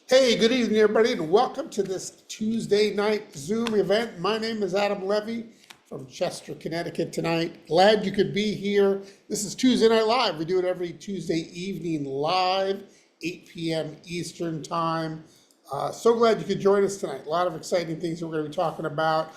Hey, good evening, everybody, and welcome to this Tuesday night Zoom event. My name is Adam Levy from Chester, Connecticut tonight. Glad you could be here. This is Tuesday Night Live. We do it every Tuesday evening live, 8 p.m. Eastern Time. So glad you could join us tonight. A lot of exciting things that we're going to be talking about.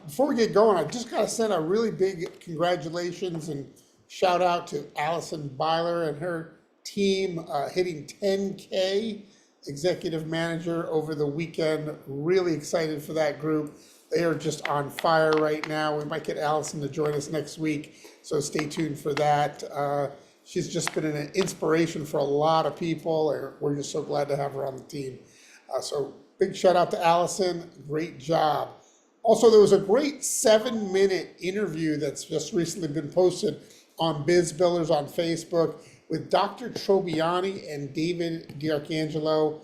Before we get going, I just got to send a really big congratulations and shout out to Allison Byler and her team hitting 10K executive manager over the weekend. Really excited for that group. They are just on fire right now. We might get Allison to join us next week, so stay tuned for that. She's just been an inspiration for a lot of people, and we're just so glad to have her on the team. So big shout out to Allison. Great job. Also, there was a great 7-minute interview that's just recently been posted on Biz Billers on Facebook with Dr. Trobiani and David D'Arcangelo.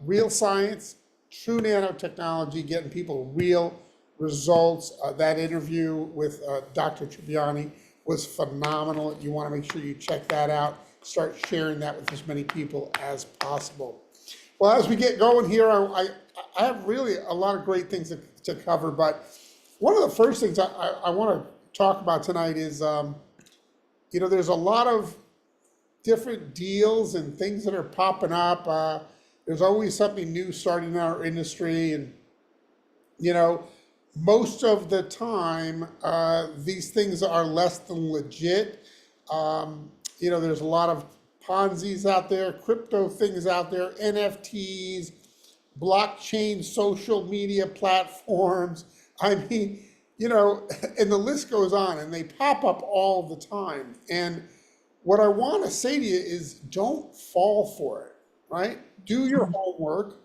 Real science, true nanotechnology, getting people real results. That interview with Dr. Trobiani was phenomenal. You want to make sure you check that out. Start sharing that with as many people as possible. Well, as we get going here, I have really a lot of great things to cover, but one of the first things I want to talk about tonight is, there's a lot of different deals and things that are popping up. There's always something new starting in our industry, and most of the time these things are less than legit. There's a lot of Ponzi's out there, crypto things out there, NFTs, blockchain, social media platforms. I mean, and the list goes on, and they pop up all the time. And what I want to say to you is don't fall for it, right? Do your homework.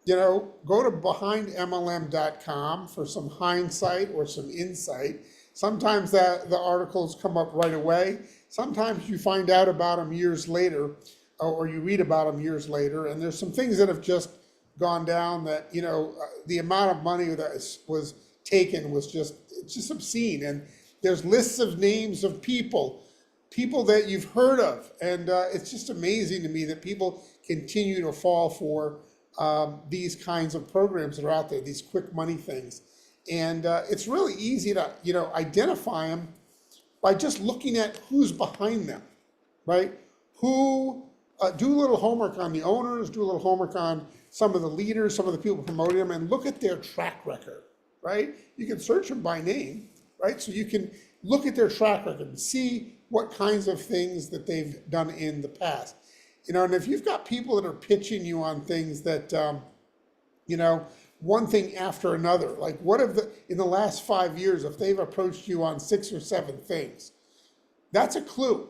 Go to behindmlm.com for some hindsight or some insight. Sometimes the articles come up right away. Sometimes you find out about them years later, or you read about them years later, and there's some things that have just gone down that, the amount of money that was taken was just obscene. And there's lists of names of people that you've heard of. And it's just amazing to me that people continue to fall for these kinds of programs that are out there, these quick money things. And it's really easy to, identify them by just looking at who's behind them, right? Do a little homework on the owners, do a little homework on some of the leaders, some of the people promoting them, and look at their track record, right? You can search them by name, right? So you can look at their track record and see what kinds of things that they've done in the past. And if you've got people that are pitching you on things that, one thing after another, like what if in the last 5 years, if they've approached you on 6 or 7 things, that's a clue,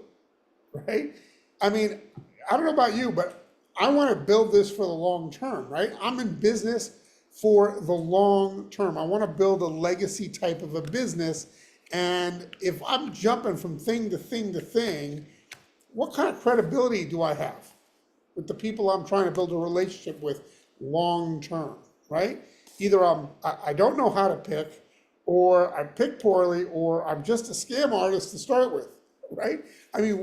right? I mean, I don't know about you, but I want to build this for the long term, right? I'm in business for the long term. I want to build a legacy type of a business. And if I'm jumping from thing to thing to thing, what kind of credibility do I have with the people I'm trying to build a relationship with long term, right? Either I don't know how to pick, or I pick poorly, or I'm just a scam artist to start with, right? I mean,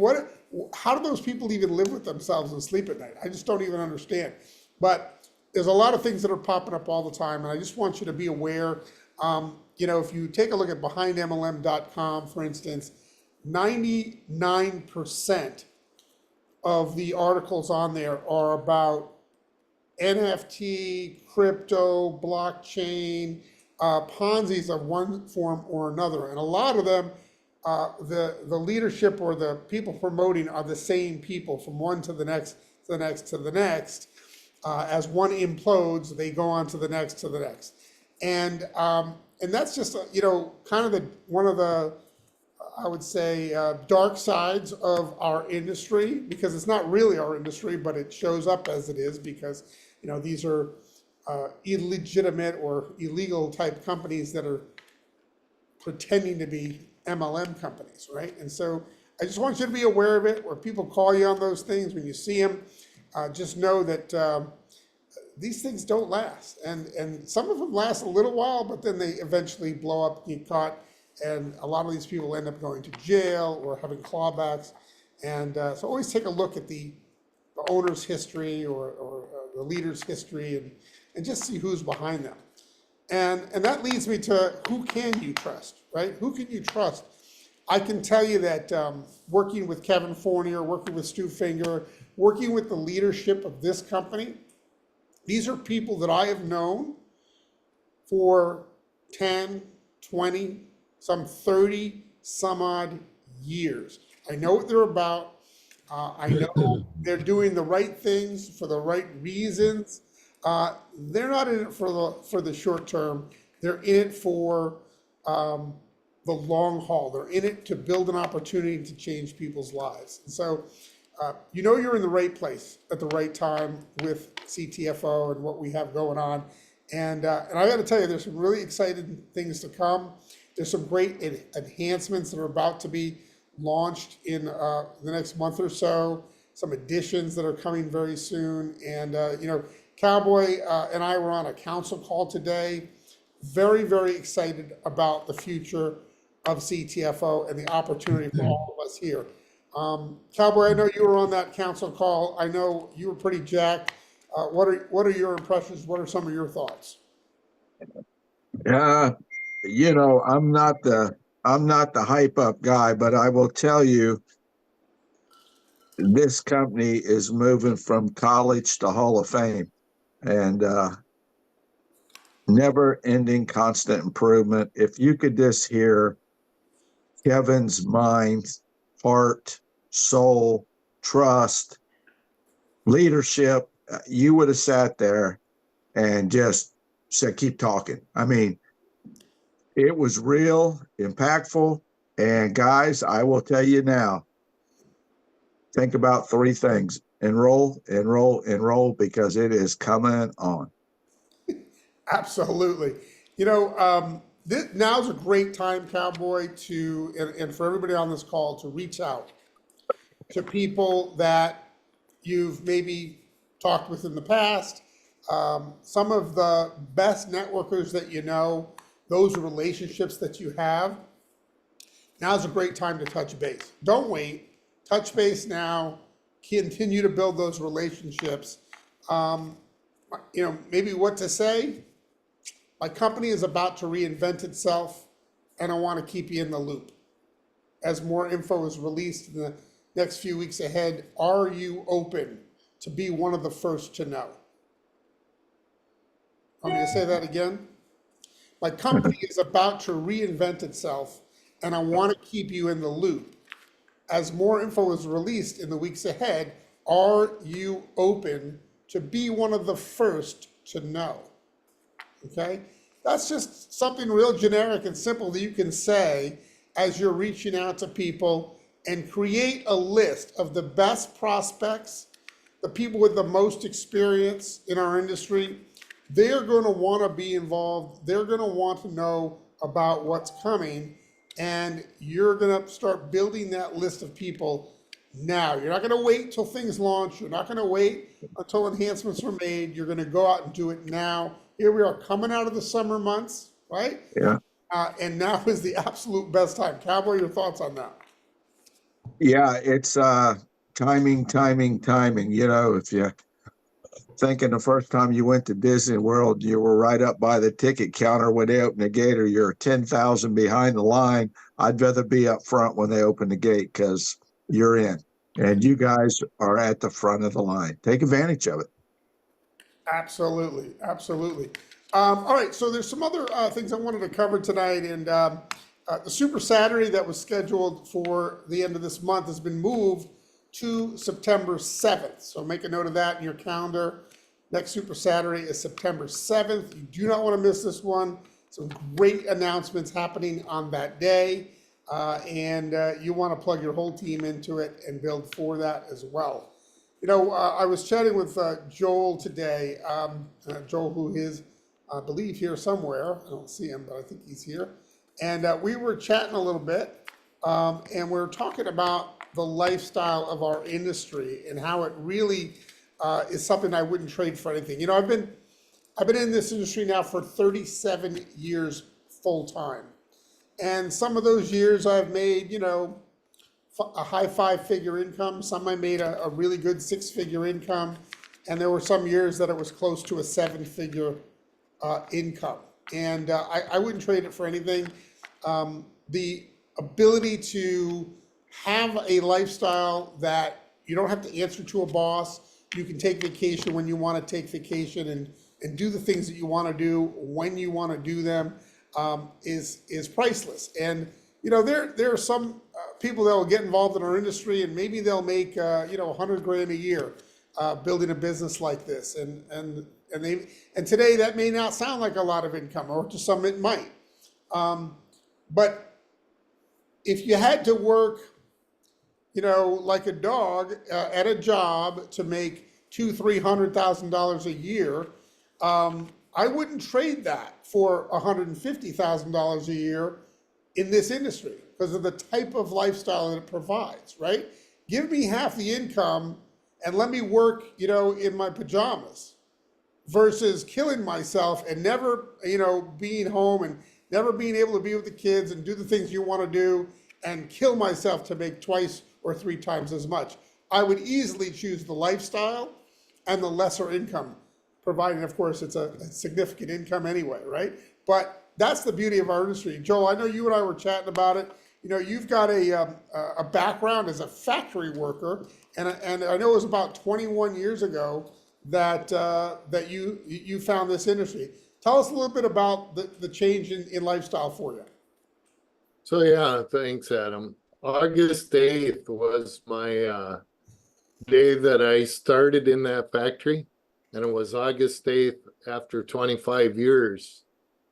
how do those people even live with themselves and sleep at night? I just don't even understand. But there's a lot of things that are popping up all the time, and I just want you to be aware. If you take a look at behindmlm.com, for instance, 99% of the articles on there are about NFT, crypto, blockchain, Ponzi's of one form or another. And a lot of them, the leadership or the people promoting are the same people from one to the next, to the next, to the next. As one implodes, they go on to the next, to the next. And that's just, kind of one of the, I would say, dark sides of our industry, because it's not really our industry, but it shows up as it is because, these are illegitimate or illegal type companies that are pretending to be MLM companies, right? And so I just want you to be aware of it. Where people call you on those things, when you see them, just know that these things don't last. And some of them last a little while, but then they eventually blow up, get caught, and a lot of these people end up going to jail or having clawbacks. And so always take a look at the owner's history or the leader's history and just see who's behind them. And that leads me to who can you trust, right? Who can you trust? I can tell you that working with Kevin Fournier, working with Stu Finger, working with the leadership of this company, these are people that I have known for 10, 20, some 30 some odd years. I know what they're about. I know they're doing the right things for the right reasons. They're not in it for the short term. They're in it for the long haul. They're in it to build an opportunity to change people's lives. And so, you're in the right place at the right time with CTFO and what we have going on. And I got to tell you, there's some really exciting things to come. There's some great enhancements that are about to be launched in the next month or so. Some additions that are coming very soon. And Cowboy and I were on a council call today. Very, very excited about the future of CTFO and the opportunity for all of us here. Cowboy, I know you were on that council call. I know you were pretty jacked. What are your impressions? What are some of your thoughts? I'm not the hype up guy, but I will tell you, this company is moving from college to Hall of Fame, and never ending constant improvement. If you could just hear Kevin's mind, heart, soul, trust, leadership, you would have sat there and just said, keep talking. I mean, it was real, impactful. And guys, I will tell you now, think about three things: enroll, enroll, enroll, because it is coming on. Absolutely. Now's a great time, Cowboy, and for everybody on this call to reach out to people that you've maybe talked with in the past. Some of the best networkers that you know, those relationships that you have. Now's a great time to touch base. Don't wait. Touch base now. Continue to build those relationships. Maybe what to say. My company is about to reinvent itself, and I want to keep you in the loop. As more info is released in the next few weeks ahead, are you open to be one of the first to know? Want me to say that again? My company is about to reinvent itself, and I want to keep you in the loop. As more info is released in the weeks ahead, are you open to be one of the first to know? Okay? That's just something real generic and simple that you can say as you're reaching out to people, and create a list of the best prospects, the people with the most experience in our industry. They're going to want to be involved. They're going to want to know about what's coming, and you're going to start building that list of people now. You're not going to wait till things launch. You're not going to wait until enhancements are made. You're going to go out and do it now. Here we are coming out of the summer months, right? Yeah. And now is the absolute best time. Cowboy, your thoughts on that? Yeah, it's timing, timing, timing. If you thinking the first time you went to Disney World, you were right up by the ticket counter when they opened the gate, or you're 10,000 behind the line. I'd rather be up front when they open the gate, because you're in, and you guys are at the front of the line. Take advantage of it. Absolutely, absolutely. All right, so there's some other things I wanted to cover tonight, and the Super Saturday that was scheduled for the end of this month has been moved to September 7th. So make a note of that in your calendar. Next Super Saturday is September 7th. You do not want to miss this one. Some great announcements happening on that day, and you want to plug your whole team into it and build for that as well. I was chatting with Joel today. Joel, who is, I believe, here somewhere. I don't see him, but I think he's here. And we were chatting a little bit, and we were talking about the lifestyle of our industry and how it really is something I wouldn't trade for anything. I've been in this industry now for 37 years full time, and some of those years I've made, a high 5-figure income. Some I made a really good 6-figure income. and there were some years that it was close to a seven-figure income. And I wouldn't trade it for anything. The ability to have a lifestyle that you don't have to answer to a boss, you can take vacation when you want to take vacation and do the things that you want to do when you want to do them, is priceless. And there are some people that will get involved in our industry, and maybe they'll make 100 grand a year building a business like this, and today that may not sound like a lot of income, or to some it might. But if you had to work, like a dog at a job to make $200,000-300,000 a year, I wouldn't trade that for $150,000 a year in this industry because of the type of lifestyle that it provides. Right? Give me half the income and let me work, in my pajamas, versus killing myself and never, being home and never being able to be with the kids and do the things you want to do, and kill myself to make twice or three times as much. I would easily choose the lifestyle and the lesser income, providing, of course, it's a significant income anyway, right? But that's the beauty of our industry. Joel, I know you and I were chatting about it. You've got a background as a factory worker, and I know it was about 21 years ago that you found this industry. Tell us a little bit about the change in lifestyle for you. So yeah, thanks, Adam. August 8th was my day that I started in that factory, and it was August 8th after 25 years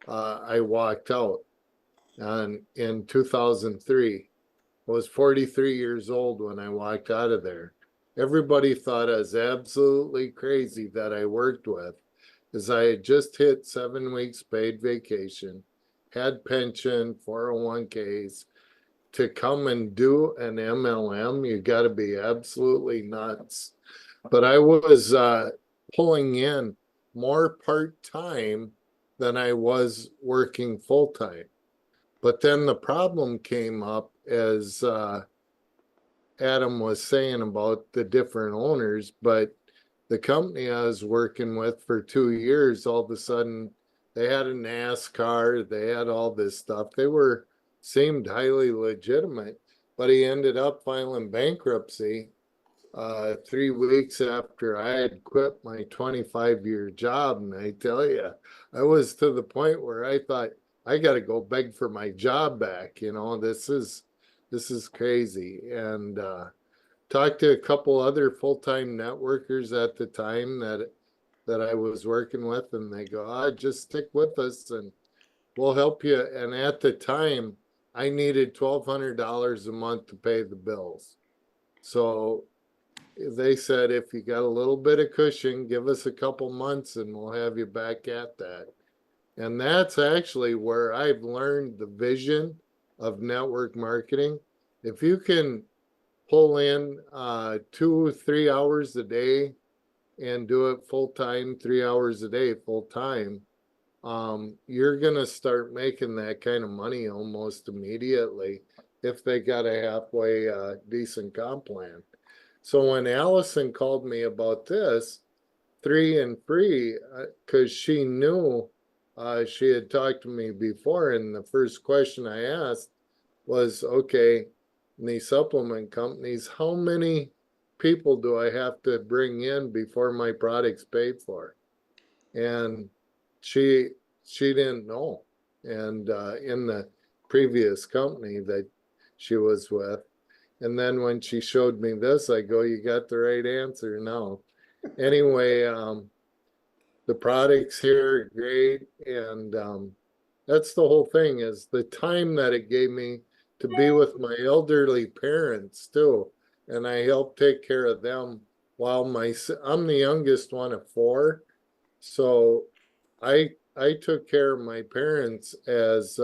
I walked out. And in 2003, I was 43 years old when I walked out of there. Everybody thought I was absolutely crazy that I worked with, as I had just hit 7 weeks paid vacation, had pension, 401ks. To come and do an MLM, you got to be absolutely nuts. But I was pulling in more part-time than I was working full-time. But then the problem came up, as Adam was saying about the different owners, but the company I was working with for 2 years, all of a sudden, they had a NASCAR, they had all this stuff. They seemed highly legitimate, but he ended up filing bankruptcy 3 weeks after I had quit my 25-year job. And I tell you, I was to the point where I thought, I got to go beg for my job back. This is crazy. And talked to a couple other full-time networkers at the time that I was working with, and they go, just stick with us and we'll help you. And at the time, I needed $1,200 a month to pay the bills. So they said, if you got a little bit of cushion, give us a couple months and we'll have you back at that. And that's actually where I've learned the vision of network marketing. If you can pull in 2-3 hours a day and do it full time, 3 hours a day full time, you're going to start making that kind of money almost immediately if they got a halfway decent comp plan. So when Allison called me about this 3 and free, because she knew she had talked to me before, and the first question I asked was, okay, in these supplement companies, how many people do I have to bring in before my product's paid for? And she didn't know. And in the previous company that she was with. And then when she showed me this, I go, you got the right answer now. Anyway, the products here are great. And that's the whole thing, is the time that it gave me to be with my elderly parents too. And I help take care of them while I'm the youngest one of 4. So I took care of my parents as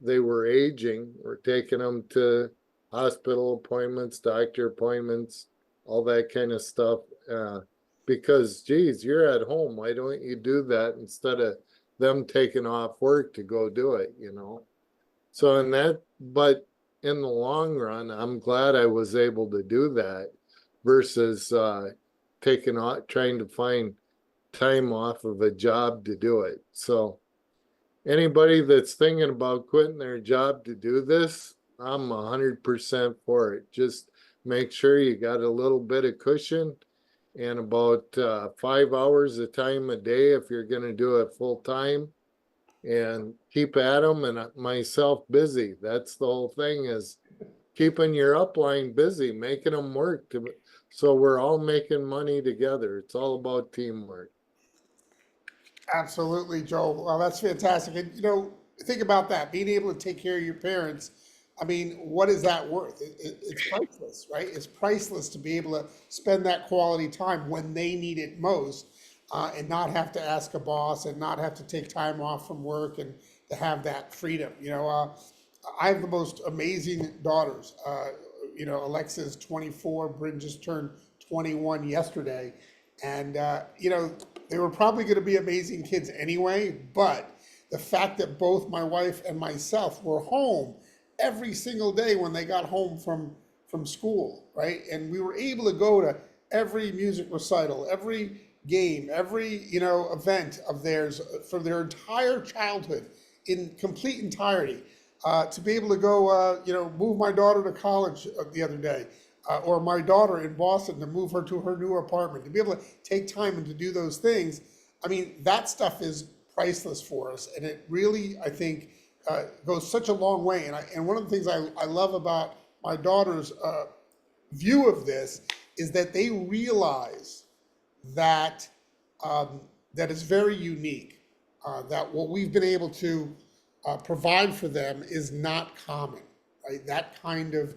they were aging. We're taking them to hospital appointments, doctor appointments, all that kind of stuff. Because, geez, you're at home. Why don't you do that instead of them taking off work to go do it, So but in the long run, I'm glad I was able to do that versus trying to find time off of a job to do it. So anybody that's thinking about quitting their job to do this, I'm 100% for it. Just make sure you got a little bit of cushion and about 5 hours of time a day if you're going to do it full time, and keep at them and myself busy. That's the whole thing, is keeping your upline busy, making them work so we're all making money together. It's all about teamwork. Absolutely, Joel. Well, that's fantastic. And think about that, being able to take care of your parents. I mean, what is that worth? It's priceless, right? It's priceless to be able to spend that quality time when they need it most, and not have to ask a boss and not have to take time off from work and to have that freedom. I have the most amazing daughters. Alexa's 24, Bryn just turned 21 yesterday. And, they were probably going to be amazing kids anyway, but the fact that both my wife and myself were home every single day when they got home from school, right? And we were able to go to every music recital, every game, every, event of theirs for their entire childhood in complete entirety. To be able to go, move my daughter to college the other day, or my daughter in Boston to move her to her new apartment, to be able to take time and to do those things. I mean, that stuff is priceless for us. And it really, I think, goes such a long way. And one of the things I love about my daughter's view of this is that they realize that that is very unique, that what we've been able to provide for them is not common, right? That kind of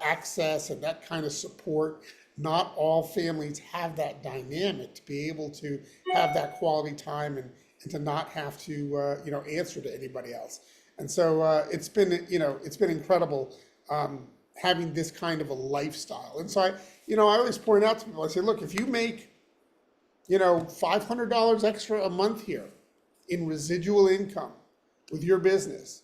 access and that kind of support. Not all families have that dynamic to be able to have that quality time and to not have to answer to anybody else. And so it's been incredible having this kind of a lifestyle. And so I always point out to people, I say, look, if you make $500 extra a month here in residual income with your business,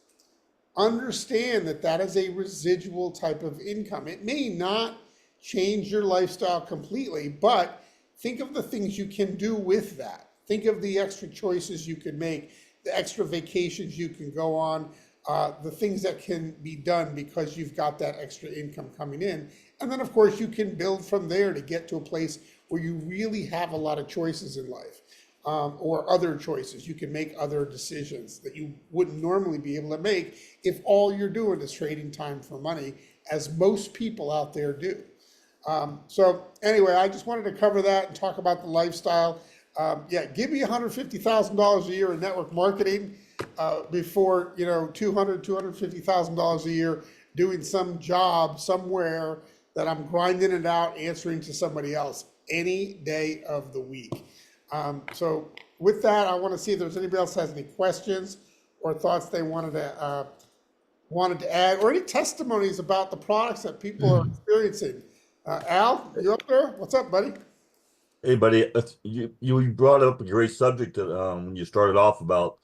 understand that that is a residual type of income. It may not change your lifestyle completely, but think of the things you can do with that. Think of the extra choices you can make, the extra vacations you can go on, the things that can be done because you've got that extra income coming in. And then, of course, you can build from there to get to a place where you really have a lot of choices in life. Or other choices. You can make other decisions that you wouldn't normally be able to make if all you're doing is trading time for money, as most people out there do. So anyway, I just wanted to cover that and talk about the lifestyle. Give me $150,000 a year in network marketing before $250,000 a year doing some job somewhere that I'm grinding it out, answering to somebody else any day of the week. So with that, I want to see if there's anybody else has any questions or thoughts they wanted to add, or any testimonies about the products that people are experiencing. Al, you up there? What's up, buddy? Hey, buddy, you brought up a great subject that when you started off about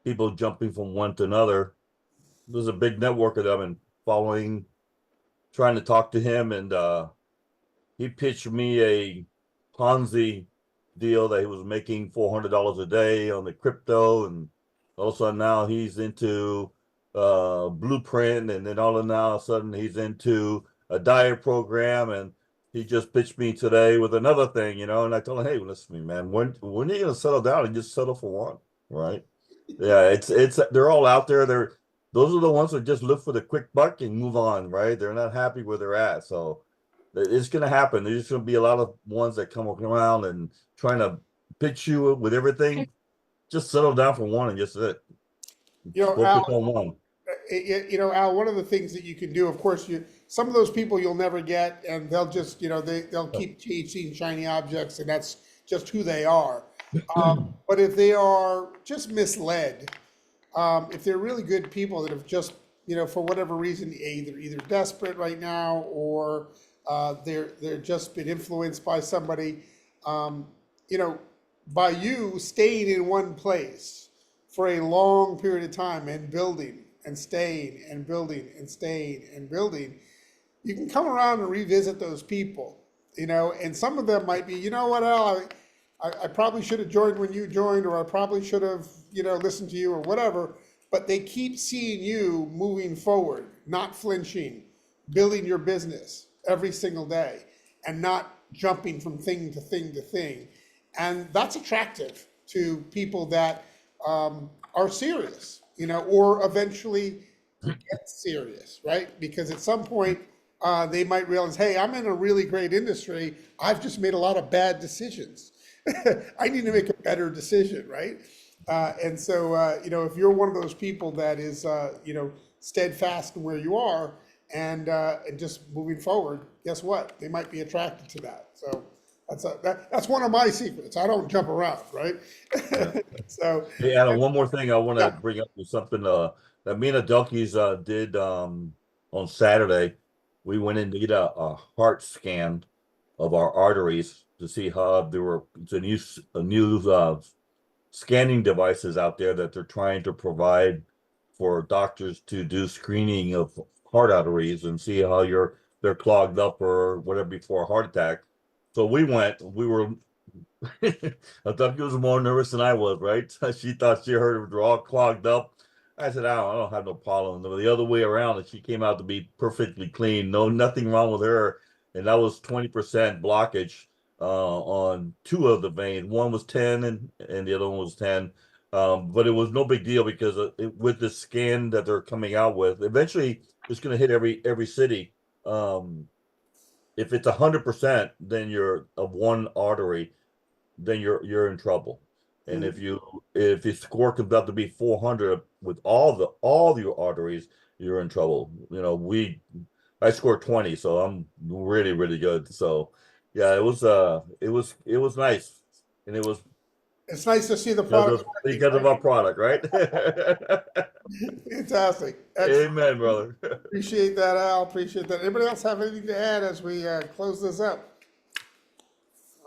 people jumping from one to another. There's a big network of them and following, trying to talk to him, and he pitched me a Ponzi deal that he was making $400 a day on the crypto, and all of a sudden now he's into Blueprint, and then all of now a sudden he's into a diet program, and he just pitched me today with another thing, and I told him, hey, listen to me, man, when are you gonna settle down and just settle for one, right? Yeah, it's they're all out there. Those are the ones that just look for the quick buck and move on, right? They're not happy where they're at. So it's gonna happen. There's gonna be a lot of ones that come around and trying to pitch you with everything. Just settle down for one and just it. Focus on one. Al, one of the things that you can do, of course, some of those people you'll never get, and they'll just, they'll keep chasing shiny objects, and that's just who they are. But if they are just misled, if they're really good people that have just, for whatever reason, either desperate right now, or they're just been influenced by somebody, by you staying in one place for a long period of time and building and staying and building and staying and building, you can come around and revisit those people you know, and some of them might be, you know what, Al, I probably should have joined when you joined, or I probably should have, you know, listened to you or whatever, but they keep seeing you moving forward, not flinching, building your business every single day and not jumping from thing to thing to thing. And that's attractive to people that are serious, you know, or eventually get serious, right? Because at some point, they might realize, hey, I'm in a really great industry. I've just made a lot of bad decisions. I need to make a better decision, right? And so, you know, if you're one of those people that is, you know, steadfast in where you are and just moving forward, guess what? They might be attracted to that. So that's one of my secrets. I don't jump around, right? So, Hey, Adam, one more thing I want to yeah. bring up is something that me and the Duckies did on Saturday. We went in to get a heart scan of our arteries to see how there were it's a new scanning devices out there that they're trying to provide for doctors to do screening of heart arteries and see how they're clogged up or whatever before a heart attack. So we were I thought she was more nervous than I was, right? She thought she heard it were all clogged up. I said, I don't have no problem. The other way around, and she came out to be perfectly clean. No, nothing wrong with her. And that was 20% blockage on two of the veins. One was 10 and the other one was 10. But it was no big deal because with the scan that they're coming out with, eventually it's going to hit every city. If it's 100%, then you're of one artery, then you're in trouble. And if your score comes out to be 400 with all your arteries, you're in trouble. You know, I scored 20, so I'm really, really good. So yeah, it was nice. And it was It's nice to see the because product of working, because of right? our product, right? Fantastic. Excellent. Amen, brother. Appreciate that, Al. Appreciate that. Anybody else have anything to add as we close this up?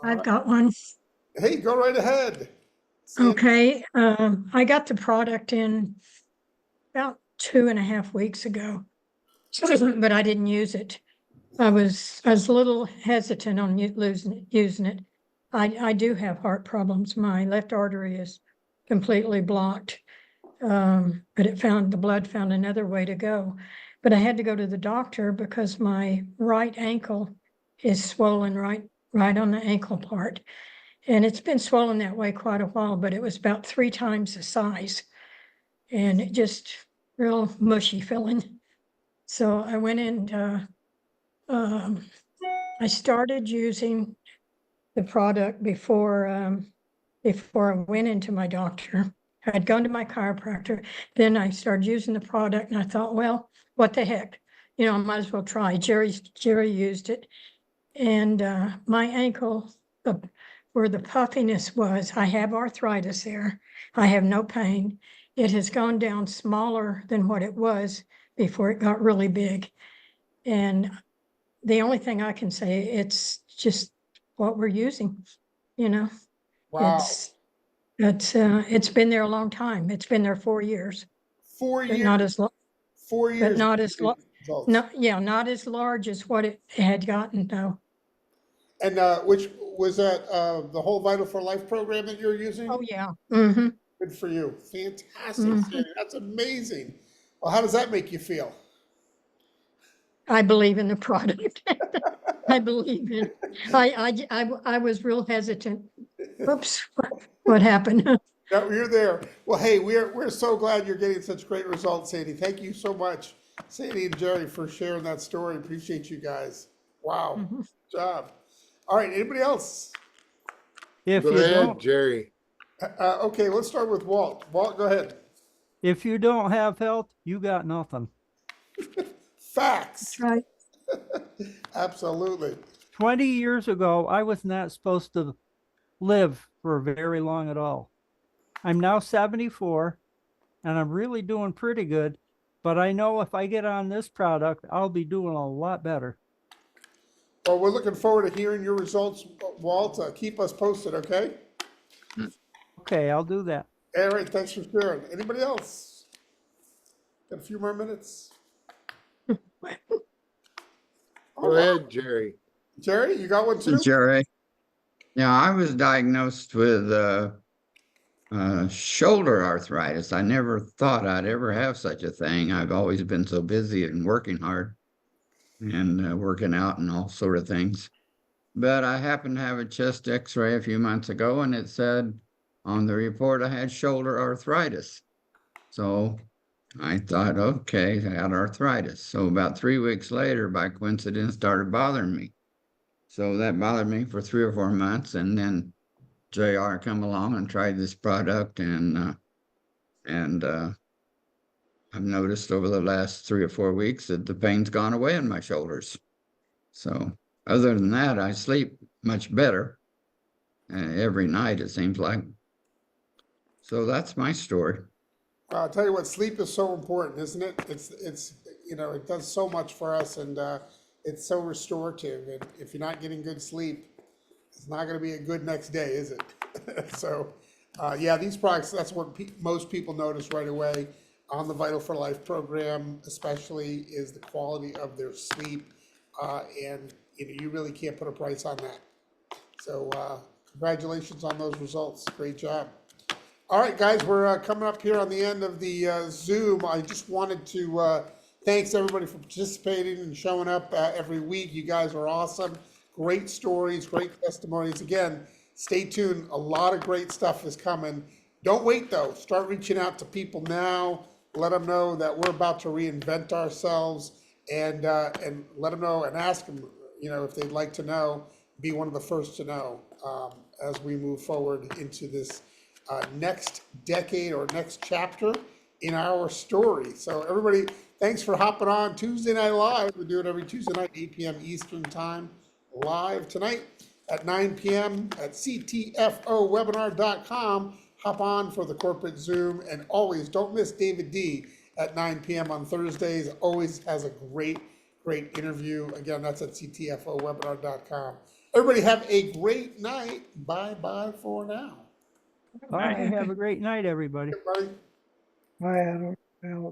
All I've right. got one. Hey, go right ahead. Sandy. Okay, I got the product in about 2.5 weeks ago, but I didn't use it. I was a little hesitant on using it. I do have heart problems. My left artery is completely blocked. But the blood found another way to go. But I had to go to the doctor because my right ankle is swollen right on the ankle part. And it's been swollen that way quite a while, but it was about 3 times the size. And it just real mushy feeling. So I went in, I started using the product before I went into my doctor. I'd gone to my chiropractor, then I started using the product and I thought, well, what the heck? You know, I might as well try. Jerry used it. And my ankle, where the puffiness was, I have arthritis there. I have no pain. It has gone down smaller than what it was before it got really big. And the only thing I can say, it's just what we're using, you know. Wow. It's been there a long time. It's been there 4 years, Four but years. not as 4 but years. not as Results. not as large as what it had gotten though. And which was that the whole Vital for Life program that you're using? Oh yeah. Mm-hmm. Good for you. Fantastic. Mm-hmm. Sandy. That's amazing. Well, how does that make you feel? I believe in the product. I believe in. I was real hesitant. Oops, what happened? No, you're there. Well, hey, we're so glad you're getting such great results, Sandy. Thank you so much, Sandy and Jerry, for sharing that story. Appreciate you guys. Wow. Mhm. Good job. All right, anybody else? If Go you ahead, don't, Jerry. Okay, let's start with Walt. Walt, go ahead. if you don't have health, you got nothing. Facts. That's right. Absolutely. 20 years ago, I was not supposed to live for very long at all. I'm now 74 and I'm really doing pretty good, but I know if I get on this product, I'll be doing a lot better. Well, we're looking forward to hearing your results, Walt. Keep us posted, okay? Okay, I'll do that. All right, thanks for sharing. Anybody else? Got a few more minutes? All Go right. ahead, Jerry. Jerry, you got one too? Jerry. Yeah, I was diagnosed with shoulder arthritis. I never thought I'd ever have such a thing. I've always been so busy and working hard and working out and all sort of things. But I happened to have a chest X-ray a few months ago, and it said on the report I had shoulder arthritis. So I thought, okay, I had arthritis. So about 3 weeks later, by coincidence, started bothering me. So that bothered me for 3 or 4 months, and then JR come along and tried this product, and I've noticed over the last 3 or 4 weeks that the pain's gone away in my shoulders. So other than that, I sleep much better every night, it seems like. So that's my story. I'll tell you what, sleep is so important, isn't it? It's it does so much for us, and it's so restorative. And if you're not getting good sleep, it's not going to be a good next day, is it? So, yeah, these products, that's what most people notice right away on the Vital for Life program, especially, is the quality of their sleep. And you really can't put a price on that. So, congratulations on those results. Great job. All right, guys, we're coming up here on the end of the Zoom. I just wanted to thanks everybody for participating and showing up every week. You guys are awesome. Great stories, great testimonies. Again, stay tuned. A lot of great stuff is coming. Don't wait, though. Start reaching out to people now. Let them know that we're about to reinvent ourselves, and let them know and ask them, if they'd like to know. Be one of the first to know as we move forward into this next decade or next chapter in our story. So everybody, thanks for hopping on Tuesday Night Live. We do it every Tuesday night, 8 p.m. Eastern Time, live tonight at 9 p.m. at ctfowebinar.com. Hop on for the corporate Zoom, and always don't miss David D at 9 p.m. on Thursdays. Always has a great interview. Again, that's at ctfowebinar.com. Everybody have a great night. Bye-bye for now. Bye. Have a great night, everybody. Everybody. Bye, Adam. Bye.